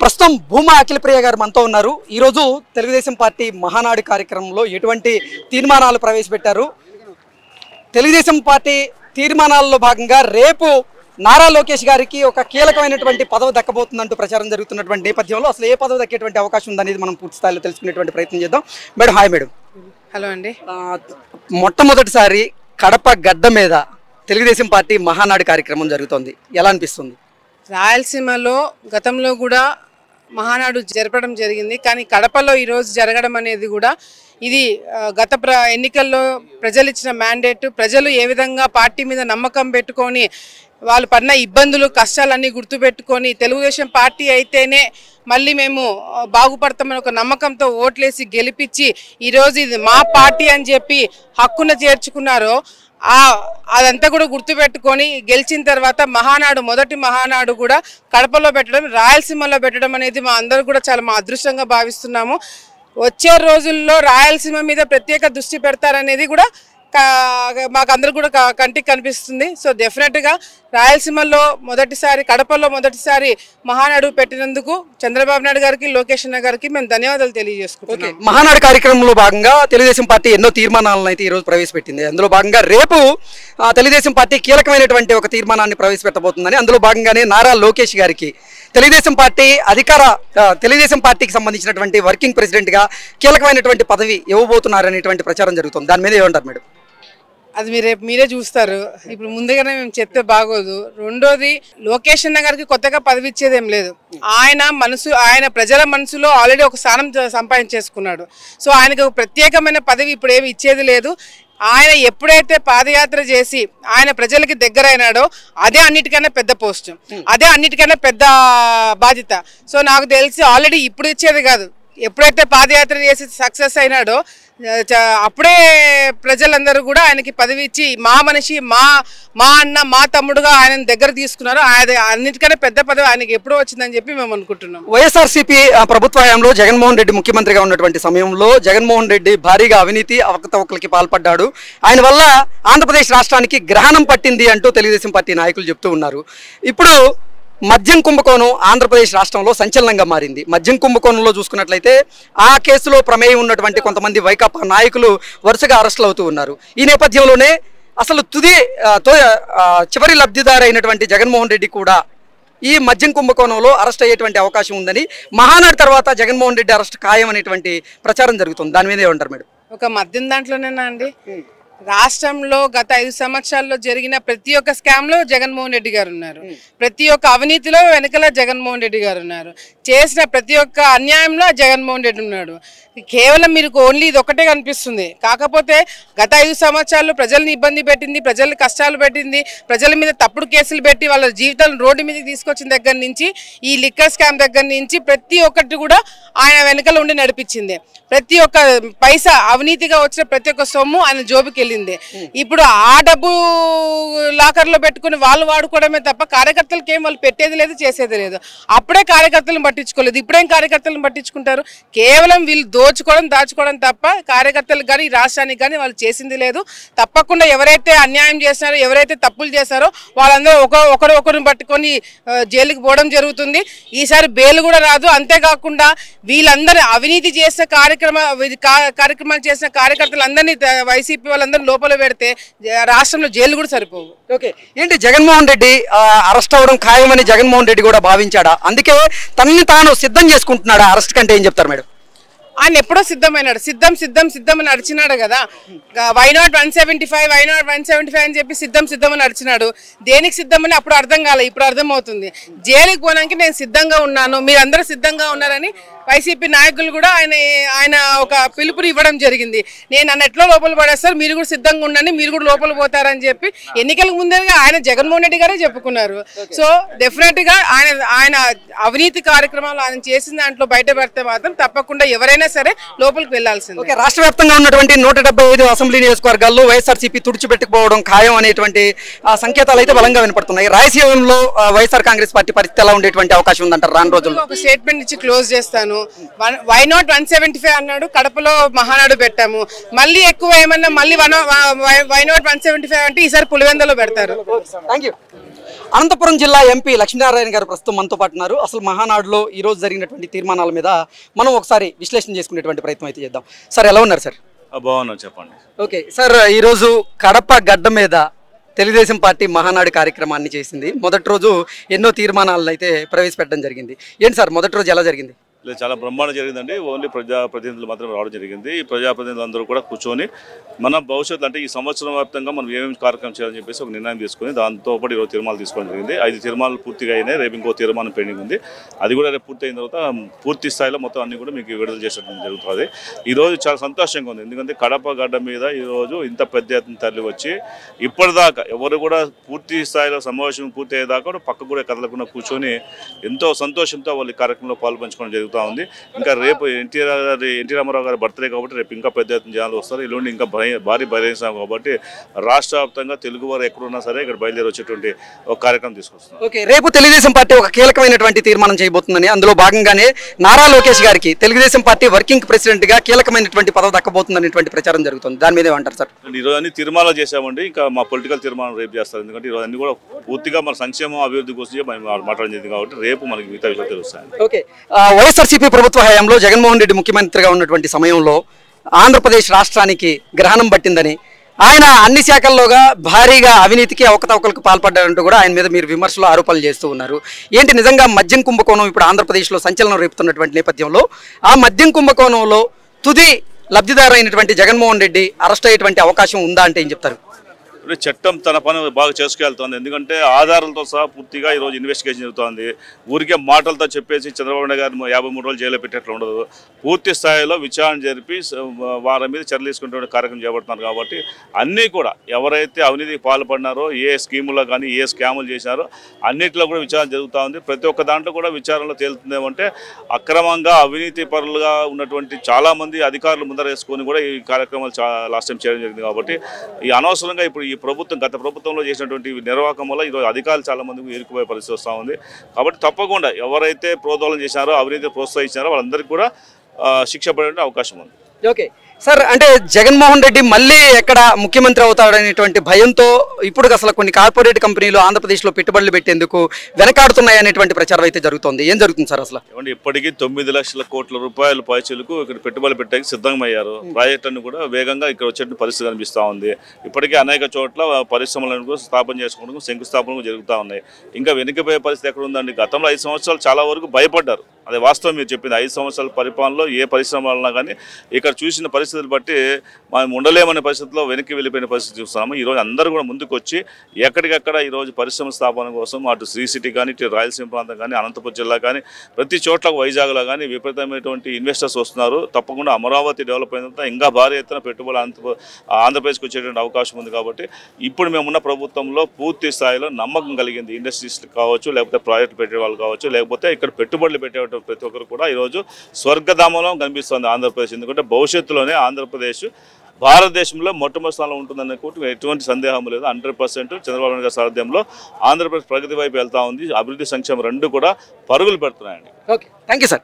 ప్రస్తుతం భూమా అఖిలప్రియ గారు మనతో ఉన్నారు. ఈరోజు తెలుగుదేశం పార్టీ మహానాడు కార్యక్రమంలో ఎటువంటి తీర్మానాలు ప్రవేశపెట్టారు, తెలుగుదేశం పార్టీ తీర్మానాల్లో భాగంగా రేపు నారా లోకేష్ గారికి ఒక కీలకమైనటువంటి పదవి దక్కబోతుందంటూ ప్రచారం జరుగుతున్నటువంటి నేపథ్యంలో అసలు ఏ పదవి దక్కేటువంటి అవకాశం ఉందనేది మనం పూర్తి స్థాయిలో తెలుసుకునేటువంటి ప్రయత్నం చేద్దాం. Madam, hi madam. హలో అండి. మొట్టమొదటిసారి కడప గడ్డ మీద తెలుగుదేశం పార్టీ మహానాడు కార్యక్రమం జరుగుతోంది, ఎలా అనిపిస్తుంది? రాయలసీమలో గతంలో కూడా మహానాడు జరపడం జరిగింది, కానీ కడపలో ఈరోజు జరగడం అనేది కూడా ఇది గత ఎన్నికల్లో ప్రజలు ఇచ్చిన మ్యాండేట్. ప్రజలు ఏ విధంగా పార్టీ మీద నమ్మకం పెట్టుకొని వాళ్ళు పడిన ఇబ్బందులు కష్టాలన్నీ గుర్తుపెట్టుకొని తెలుగుదేశం పార్టీ అయితేనే మళ్ళీ మేము బాగుపడతామని ఒక నమ్మకంతో ఓట్లేసి గెలిపించి ఈరోజు ఇది మా పార్టీ అని చెప్పి హక్కున చేర్చుకున్నారో అదంతా కూడా గుర్తుపెట్టుకొని గెలిచిన తర్వాత మహానాడు మొదటి మహానాడు కూడా కడపలో పెట్టడం, రాయలసీమలో పెట్టడం అనేది మా అందరూ కూడా చాలా మా అదృష్టంగా భావిస్తున్నాము. వచ్చే రోజుల్లో రాయలసీమ మీద ప్రత్యేక దృష్టి పెడతారనేది కూడా మాకు అందరూ కూడా కంటికి కనిపిస్తుంది. సో డెఫినెట్గా రాయలసీమలో మొదటిసారి, కడపలో మొదటిసారి మహానాడు పెట్టినందుకు చంద్రబాబు నాయుడు గారికి, లోకేష్ అన్న గారికి మేము ధన్యవాదాలు తెలియజేసుకుంటున్నాం. మహానాడు కార్యక్రమంలో భాగంగా తెలుగుదేశం పార్టీ ఎన్నో తీర్మానాలను అయితే ఈరోజు ప్రవేశపెట్టింది. అందులో భాగంగా రేపు తెలుగుదేశం పార్టీ కీలకమైనటువంటి ఒక తీర్మానాన్ని ప్రవేశపెట్టబోతుందని, అందులో భాగంగానే నారా లోకేష్ గారికి తెలుగుదేశం పార్టీకి సంబంధించినటువంటి వర్కింగ్ ప్రెసిడెంట్గా కీలకమైనటువంటి పదవి ఇవ్వబోతున్నారనేటువంటి ప్రచారం జరుగుతుంది. దాని మీద ఏమంటారు మేడం? అది మీరే చూస్తారు. ఇప్పుడు ముందుగానే మేము చెప్తే బాగోదు. రెండోది, లోకేష్ అన్న గారికి కొత్తగా పదవి ఇచ్చేది ఏం లేదు. ఆయన ప్రజల మనసులో ఆల్రెడీ ఒక స్థానం సంపాదించేసుకున్నాడు. సో ఆయనకు ప్రత్యేకమైన పదవి ఇప్పుడు ఏమి ఇచ్చేది లేదు. ఆయన ఎప్పుడైతే పాదయాత్ర చేసి ఆయన ప్రజలకి దగ్గర అయినాడో అదే అన్నిటికన్నా పెద్ద పోస్ట్, అదే అన్నిటికన్నా పెద్ద బాధ్యత. సో నాకు తెలిసి ఆల్రెడీ ఇప్పుడు ఇచ్చేది కాదు, ఎప్పుడైతే పాదయాత్ర చేసి సక్సెస్ అయినాడో అప్పుడే ప్రజలందరూ కూడా ఆయనకి పదవి ఇచ్చి మా మనిషి, మా అన్న, మా తమ్ముడుగా ఆయన దగ్గర తీసుకున్నారు. అన్నిటికన్నా పెద్ద పదవి ఆయనకి ఎప్పుడో వచ్చిందని చెప్పి మేము అనుకుంటున్నాం. వైఎస్ఆర్సీపీ ప్రభుత్వ హయాంలో జగన్మోహన్ రెడ్డి ముఖ్యమంత్రిగా ఉన్నటువంటి సమయంలో జగన్మోహన్ రెడ్డి భారీగా అవినీతి అవకతవకలకి పాల్పడ్డాడు. ఆయన వల్ల ఆంధ్రప్రదేశ్ రాష్ట్రానికి గ్రహణం పట్టింది అంటూ తెలుగుదేశం పార్టీ నాయకులు చెప్తూ ఉన్నారు. ఇప్పుడు మద్యం కుంభకోణం ఆంధ్రప్రదేశ్ రాష్ట్రంలో సంచలనంగా మారింది. మద్యం కుంభకోణంలో చూసుకున్నట్లయితే ఆ కేసులో ప్రమేయం ఉన్నటువంటి కొంతమంది వైకాపా నాయకులు వరుసగా అరెస్టులు అవుతూ ఉన్నారు. ఈ నేపథ్యంలోనే అసలు చివరి లబ్ధిదారు అయినటువంటి జగన్మోహన్ రెడ్డి కూడా ఈ మద్యం కుంభకోణంలో అరెస్ట్ అయ్యేటువంటి అవకాశం ఉందని, మహానాడు తర్వాత జగన్మోహన్ రెడ్డి అరెస్ట్ ఖాయం అనేటువంటి ప్రచారం జరుగుతుంది. దాని మీద ఏమంటారు మేడం? ఒక మద్యం దాంట్లోనేనా అండి? రాష్ట్రంలో గత 5 సంవత్సరాల్లో జరిగిన ప్రతి ఒక్క స్కామ్ లో జగన్మోహన్ రెడ్డి గారు ఉన్నారు. ప్రతి ఒక్క అవినీతిలో వెనకల జగన్మోహన్ రెడ్డి గారు ఉన్నారు. చేసిన ప్రతి ఒక్క అన్యాయంలో జగన్మోహన్ రెడ్డి ఉన్నాడు. కేవలం మీరు ఓన్లీ ఇది ఒకటే కనిపిస్తుంది. కాకపోతే గత 5 సంవత్సరాల్లో ప్రజల్ని ఇబ్బంది పెట్టింది, ప్రజల్ని కష్టాలు పెట్టింది, ప్రజల మీద తప్పుడు కేసులు పెట్టి వాళ్ళ జీవితాలను రోడ్డు మీదకి తీసుకొచ్చిన దగ్గర నుంచి, ఈ లిక్కర్ స్కామ్ దగ్గర నుంచి ప్రతి ఒక్కటి కూడా ఆయన వెనకల ఉండి నడిపించింది. ప్రతి ఒక్క పైసా అవినీతిగా వచ్చిన ప్రతి ఒక్క సొమ్ము ఆయన జోబుకి వెళ్ళింది. ఇప్పుడు ఆ డబ్బు లాకర్లో పెట్టుకుని వాళ్ళు వాడుకోవడమే తప్ప కార్యకర్తలకి ఏం వాళ్ళు పెట్టేది లేదు, చేసేది లేదు. అప్పుడే కార్యకర్తలను పట్టించుకోలేదు, ఇప్పుడేం కార్యకర్తలను పట్టించుకుంటారు? కేవలం వీళ్ళు దాచుకోవడం తప్ప కార్యకర్తలకు కానీ రాష్ట్రానికి కానీ వాళ్ళు చేసింది లేదు. తప్పకుండా ఎవరైతే అన్యాయం చేస్తారో, ఎవరైతే తప్పులు చేస్తారో వాళ్ళందరూ ఒకరిని పట్టుకొని జైలుకి పోవడం జరుగుతుంది. ఈసారి బెయిల్ కూడా రాదు. అంతేకాకుండా వీళ్ళందరూ అవినీతి చేసిన కార్యక్రమాలు చేసిన కార్యకర్తలందరినీ వైసీపీ వాళ్ళందరూ లోపల పెడితే రాష్ట్రంలో జైలు కూడా సరిపోవు. ఓకే, ఏంటి జగన్మోహన్ రెడ్డి అరెస్ట్ అవ్వడం ఖాయమని జగన్మోహన్ రెడ్డి కూడా భావించాడా? అందుకే తనని తాను సిద్ధం చేసుకుంటున్నాడా అరెస్ట్ కంటే? ఏం చెప్తారు మేడం? ఆయన ఎప్పుడో సిద్ధమైనాడు, సిద్ధం అని నడిచినాడు కదా. వై నాట్ 175 అని చెప్పి సిద్ధం అని నడిచినాడు. దేనికి సిద్ధమని అప్పుడు అర్థం కాలే, ఇప్పుడు అర్థమవుతుంది. జైలుకి పోవడానికి నేను సిద్ధంగా ఉన్నాను, మీరందరూ సిద్ధంగా ఉన్నారని వైసీపీ నాయకులు కూడా ఆయన ఒక పిలుపుని ఇవ్వడం జరిగింది. నేను నన్ను ఎట్లా లోపల పడేస్తారు, మీరు కూడా సిద్ధంగా ఉండండి, మీరు కూడా లోపల పోతారని చెప్పి ఎన్నికలకు ముందేగా ఆయన జగన్మోహన్ రెడ్డి గారే చెప్పుకున్నారు. సో డెఫినెట్గా ఆయన అవినీతి కార్యక్రమాలు ఆయన చేసిన దాంట్లో బయట పెడితే మాత్రం తప్పకుండా ఎవరైనా సరే లోపలికి వెళ్లాల్సింది. రాష్ట్ర వ్యాప్తంగా ఉన్నటువంటి 175 అసెంబ్లీ నియోజకవర్గాల్లో వైఎస్ఆర్సీపీ తుడిచిపెట్టుకుపోవడం ఖాయం అనేటువంటి సంకేతాలు అయితే బలంగా వినపడుతున్నాయి. రాయలసీమలో వైఎస్ఆర్ కాంగ్రెస్ పార్టీ పరిస్థితి ఎలా ఉండేటువంటి అవకాశం ఉందంటారు రాను రోజుల్లో? ఒక స్టేట్మెంట్ ఇచ్చి క్లోజ్ చేస్తాను. వై నాట్ 175 అన్నాడు, కడపలో మహానాడు పెట్టాము. మళ్ళీ ఎక్కువ ఏమన్నా మళ్ళీ వై నాట్ 175 అంటే ఈసారి పులివెందులో పెడతారు. Thank you. అనంతపురం జిల్లా ఎంపీ లక్ష్మీనారాయణ గారు ప్రస్తుతం మనతో పాటు ఉన్నారు. అసలు మహానాడులో ఈ రోజు జరిగినటువంటి తీర్మానాల మీద మనం ఒకసారి విశ్లేషణ చేసుకునేటువంటి ప్రయత్నం అయితే చేద్దాం. సార్ ఎలా ఉన్నారు సార్? బాగున్నా, చెప్పండి. ఓకే సార్, ఈరోజు కడప గడ్డ మీద తెలుగుదేశం పార్టీ మహానాడు కార్యక్రమాన్ని చేసింది. మొదటి రోజు ఎన్నో తీర్మానాలను అయితే ప్రవేశపెట్టడం జరిగింది. ఏంటి సార్ మొదటి రోజు ఎలా జరిగింది? లేదు, చాలా బ్రహ్మాండం జరిగిందండి. ఓన్లీ ప్రజాప్రతినిధులు మాత్రం రావడం జరిగింది. ఈ ప్రజాప్రతినిధులు అందరూ కూడా కూర్చొని మన భవిష్యత్తు అంటే ఈ సంవత్సరం వ్యాప్తంగా మనం ఏమేమి కార్యక్రమం చేయాలని చెప్పేసి ఒక నిర్ణయం తీసుకుని దాంతోపాటు ఈరోజు తీర్మానాలు తీసుకోవడం జరిగింది. 5 తీర్మానాలు పూర్తిగా అయినాయి. రేపు ఇంకో తీర్మానం పెండింగ్ ఉంది. అది కూడా రేపు పూర్తి అయిన తర్వాత పూర్తి స్థాయిలో మొత్తం అన్ని కూడా మీకు విడుదల చేసడం జరుగుతుంది. ఈరోజు చాలా సంతోషంగా ఉంది. ఎందుకంటే కడప గడ్డ మీద ఈరోజు ఇంత పెద్ద ఎత్తున తరలి వచ్చి ఇప్పటిదాకా ఎవరు కూడా పూర్తి స్థాయిలో సమావేశం పూర్తి అయ్యేదాకా కూడా పక్క కూడా కదలకుండా కూర్చొని ఎంతో సంతోషంతో వాళ్ళు ఈ కార్యక్రమంలో పాల్పంచుకోవడం జరుగుతుంది. ఇంకా రేపు ఎన్టీ రామారావు గారి బర్త్డే కాబట్టి రేపు ఇంకా పెద్ద ఎత్తున జనాలు వస్తారు. ఇల్లుండి ఇంకా భారీ బహిరంగ కాబట్టి రాష్ట్ర వ్యాప్తంగా తెలుగు వారు ఎక్కడున్నా సరే ఇక్కడ బయలుదేరి వచ్చేటువంటి ఒక కార్యక్రమం తీసుకొస్తున్నారు. ఓకే, రేపు తెలుగుదేశం పార్టీ ఒక కీలకమైనటువంటి తీర్మానం చేయబోతుందని, అందులో భాగంగానే నారా లోకేష్ గారికి తెలుగుదేశం పార్టీ వర్కింగ్ ప్రెసిడెంట్ గా కీలకమైనటువంటి పదవి దక్కబోతుందనేటువంటి ప్రచారం జరుగుతుంది. దాని మీద ఏమంటారు సార్? ఈరోజు అన్ని తీర్మానాలు చేశామండి. ఇంకా మా పొలిటికల్ తీర్మానం రేపు చేస్తారు. ఎందుకంటే ఈరోజు అన్ని కూడా పూర్తిగా మన సంక్షేమం అభివృద్ధి కోసం మాట్లాడడం జరిగింది కాబట్టి రేపు మనకి మిగతా విషయాలు తెలుస్తాయి. ఓకే, వైఎస్ఆర్సీపీ ప్రభుత్వ హయాంలో జగన్మోహన్ రెడ్డి ముఖ్యమంత్రిగా ఉన్నటువంటి సమయంలో ఆంధ్రప్రదేశ్ రాష్ట్రానికి గ్రహణం పట్టిందని, ఆయన అన్ని శాఖల్లోగా భారీగా అవినీతికి అవకతవకలకు పాల్పడ్డారంటూ కూడా ఆయన మీద మీరు విమర్శలు ఆరోపణలు చేస్తూ ఉన్నారు. ఏంటి నిజంగా మద్యం కుంభకోణం ఇప్పుడు ఆంధ్రప్రదేశ్లో సంచలనం రేపుతున్నటువంటి నేపథ్యంలో ఆ మద్యం కుంభకోణంలో తుది లబ్ధిదారు అయినటువంటి జగన్మోహన్ రెడ్డి అరెస్ట్ అయ్యేటువంటి అవకాశం ఉందా అంటే ఏం చెప్తారు? చట్టం తన పని బాగా చేసుకెళ్తోంది. ఎందుకంటే ఆధారాలతో సహా పూర్తిగా ఈరోజు ఇన్వెస్టిగేషన్ జరుగుతోంది. ఊరికే మాటలతో చెప్పేసి చంద్రబాబు నాయుడు గారు 53 రోజులు జైల్లో పెట్టేట్లు ఉండదు. పూర్తి స్థాయిలో విచారణ జరిపి వారి మీద చర్యలు తీసుకునే కార్యక్రమం చేపడుతున్నారు. కాబట్టి అన్నీ కూడా ఎవరైతే అవినీతికి పాల్పడినారో, ఏ స్కీములో కానీ ఏ స్కాములు చేశారో అన్నింటిలో కూడా విచారణ జరుగుతూ ఉంది. ప్రతి ఒక్క దాంట్లో కూడా విచారణలో తేలుతుందేమంటే అక్రమంగా అవినీతి పరులుగా ఉన్నటువంటి చాలామంది అధికారులు ముందర వేసుకొని కూడా ఈ కార్యక్రమాలు లాస్ట్ టైం చేయడం జరిగింది. కాబట్టి ఈ అనవసరంగా ఇప్పుడు ఈ ప్రభుత్వం గత ప్రభుత్వంలో చేసినటువంటి నిర్వాహకం వల్ల ఈరోజు అధికారులు చాలా మందికి ఇరుక్కుపోయే పరిస్థితి వస్తూ ఉంది. కాబట్టి తప్పకుండా ఎవరైతే ప్రోద్బలం చేశారో, అవినీతి ప్రోత్సహించారో వాళ్ళందరికీ కూడా శిక్ష పడే అవకాశం ఉంది. ఓకే సార్, అంటే జగన్మోహన్ రెడ్డి మళ్ళీ ఎక్కడ ముఖ్యమంత్రి అవుతాడనేటువంటి భయంతో ఇప్పుడు అసలు కొన్ని కార్పొరేట్ కంపెనీలు ఆంధ్రప్రదేశ్లో పెట్టుబడులు పెట్టేందుకు వెనకాడుతున్నాయనేటువంటి ప్రచారం అయితే జరుగుతుంది. ఏం జరుగుతుంది సార్ అసలు? ఏమంటే ఇప్పటికీ 9 లక్షల కోట్ల రూపాయల పైచీలకు ఇక్కడ పెట్టుబడులు పెట్టడానికి సిద్ధమయ్యారు. ప్రాజెక్టులను కూడా వేగంగా ఇక్కడ వచ్చే పరిస్థితి కనిపిస్తూ ఉంది. ఇప్పటికే అనేక చోట్ల పరిశ్రమలను కూడా స్థాపన చేసుకోవడం, శంకుస్థాపనలు జరుగుతూ ఉన్నాయి. ఇంకా వెనుకపోయే పరిస్థితి ఎక్కడ ఉందండి? గతంలో 5 సంవత్సరాలు చాలా వరకు భయపడ్డారు. అదే వాస్తవం మీరు చెప్పింది. 5 సంవత్సరాల పరిపాలనలో ఏ పరిశ్రమ వలన కానీ ఇక్కడ చూసిన పరిస్థితులు బట్టి మనం ఉండలేమనే పరిస్థితిలో వెనక్కి వెళ్ళిపోయిన పరిస్థితి చూస్తున్నాము. ఈరోజు అందరూ కూడా ముందుకు వచ్చి ఎక్కడికక్కడ ఈరోజు పరిశ్రమ స్థాపన కోసం అటు శ్రీ సిటీ కానీ, ఇటు రాయలసీమ ప్రాంతం కానీ, అనంతపురం జిల్లా కానీ, ప్రతి చోట్ల వైజాగ్లో కానీ విపరీతమైనటువంటి ఇన్వెస్టర్స్ వస్తున్నారు. తప్పకుండా అమరావతి డెవలప్ అయిన తర్వాత ఇంకా భారీ ఎత్తున పెట్టుబడులు ఆంధ్రప్రదేశ్కి వచ్చేటువంటి అవకాశం ఉంది. కాబట్టి ఇప్పుడు మేమున్న ప్రభుత్వంలో పూర్తి స్థాయిలో నమ్మకం కలిగింది. ఇండస్ట్రీస్లు కావచ్చు, లేకపోతే ప్రాజెక్టులు పెట్టే వాళ్ళు కావచ్చు, లేకపోతే ఇక్కడ పెట్టుబడులు పెట్టే ప్రతి ఒక్కరు కూడా ఈరోజు స్వర్గధామంలో కనిపిస్తుంది ఆంధ్రప్రదేశ్. ఎందుకంటే భవిష్యత్తులోనే ఆంధ్రప్రదేశ్ భారతదేశంలో మొట్టమొదటి స్థానంలో ఉంటుందనే ఎటువంటి సందేహం లేదు. 100% చంద్రబాబు నాయుడు గారి సారథ్యంలో ఆంధ్రప్రదేశ్ ప్రగతి వైపు వెళ్తా ఉంది. అభివృద్ధి, సంక్షేమం రెండు కూడా పరుగులు పెడుతున్నాయండి. Okay, thank you sir.